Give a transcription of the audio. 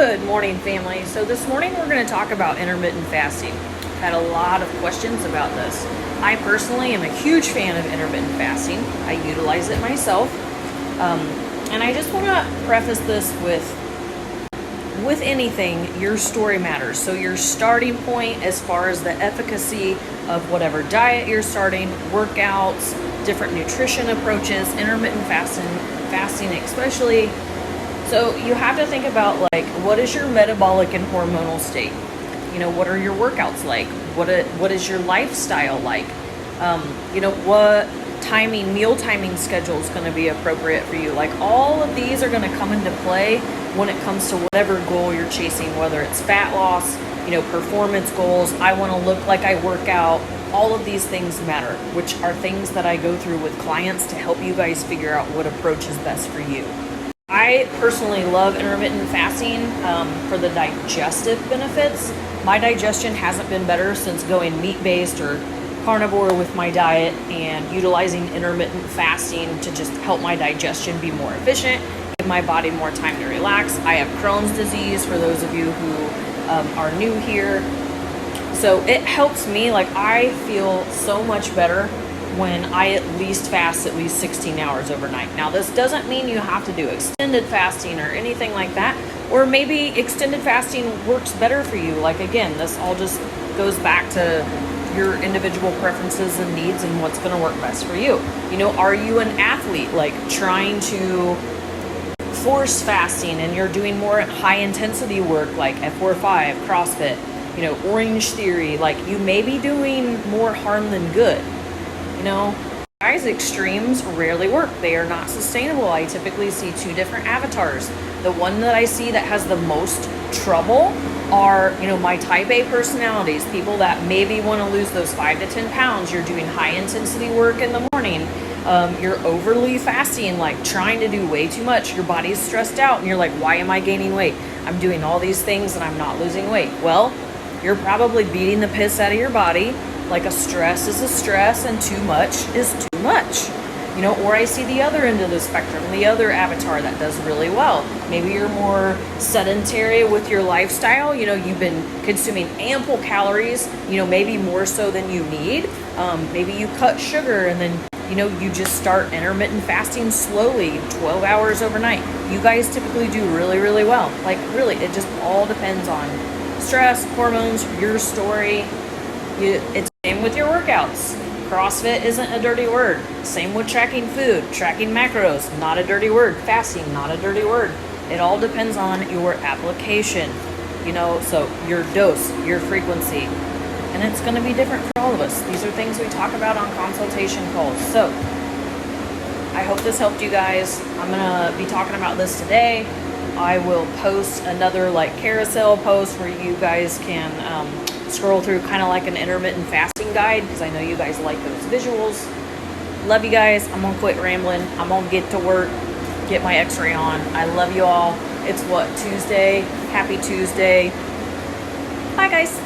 Good morning, family. So this morning we're going to talk about intermittent fasting. Had a lot of questions about this. I personally am a huge fan of intermittent fasting. I utilize it myself. And I just want to preface this with anything, your story matters. So your starting point as far as the efficacy of whatever diet you're starting, workouts, different nutrition approaches, intermittent fasting especially. So you have to think about, like, what is your metabolic and hormonal state? You know, what are your workouts like? What is your lifestyle like? What meal timing schedule is going to be appropriate for you? Like, all of these are going to come into play when it comes to whatever goal you're chasing, whether it's fat loss, performance goals. I want to look like I work out. All of these things matter, which are things that I go through with clients to help you guys figure out what approach is best for you. I personally love intermittent fasting for the digestive benefits. My digestion hasn't been better since going meat-based or carnivore with my diet and utilizing intermittent fasting to just help my digestion be more efficient, give my body more time to relax. I have Crohn's disease, for those of you who are new here. So it helps me. Like, I feel so much better when I at least fast at least 16 hours overnight. Now, this doesn't mean you have to do extended fasting or anything like that, or maybe extended fasting works better for you. Like, again, this all just goes back to your individual preferences and needs and what's going to work best for you. Are you an athlete, like trying to force fasting and you're doing more high intensity work like F45, CrossFit, Orange Theory? Like, you may be doing more harm than good. Guys, extremes rarely work. They are not sustainable. I typically see two different avatars. The one that I see that has the most trouble are, my type A personalities, people that maybe want to lose those 5 to 10 pounds. You're doing high intensity work in the morning. You're overly fasting, like trying to do way too much. Your body's stressed out and you're like, why am I gaining weight? I'm doing all these things and I'm not losing weight. Well, you're probably beating the piss out of your body. Like, a stress is a stress and too much is too much. Or I see the other end of the spectrum, the other avatar that does really well. Maybe you're more sedentary with your lifestyle. You've been consuming ample calories, maybe more so than you need. Maybe you cut sugar and then, you just start intermittent fasting slowly, 12 hours overnight. You guys typically do really, really well. Like, really, it just all depends on stress, hormones, your story. It's same with your workouts. CrossFit isn't a dirty word. Same with tracking food, tracking macros, not a dirty word. Fasting, not a dirty word. It all depends on your application, so your dose, your frequency, and it's going to be different for all of us. These are things we talk about on consultation calls. So I hope this helped you guys. I'm going to be talking about this today. I will post another carousel post where you guys can scroll through, kind of like an intermittent fasting guide, because I know you guys like those visuals. Love you guys. I'm gonna quit rambling. I'm gonna get to work, get my x-ray on. I love you all. It's Tuesday. Happy Tuesday. Bye, guys.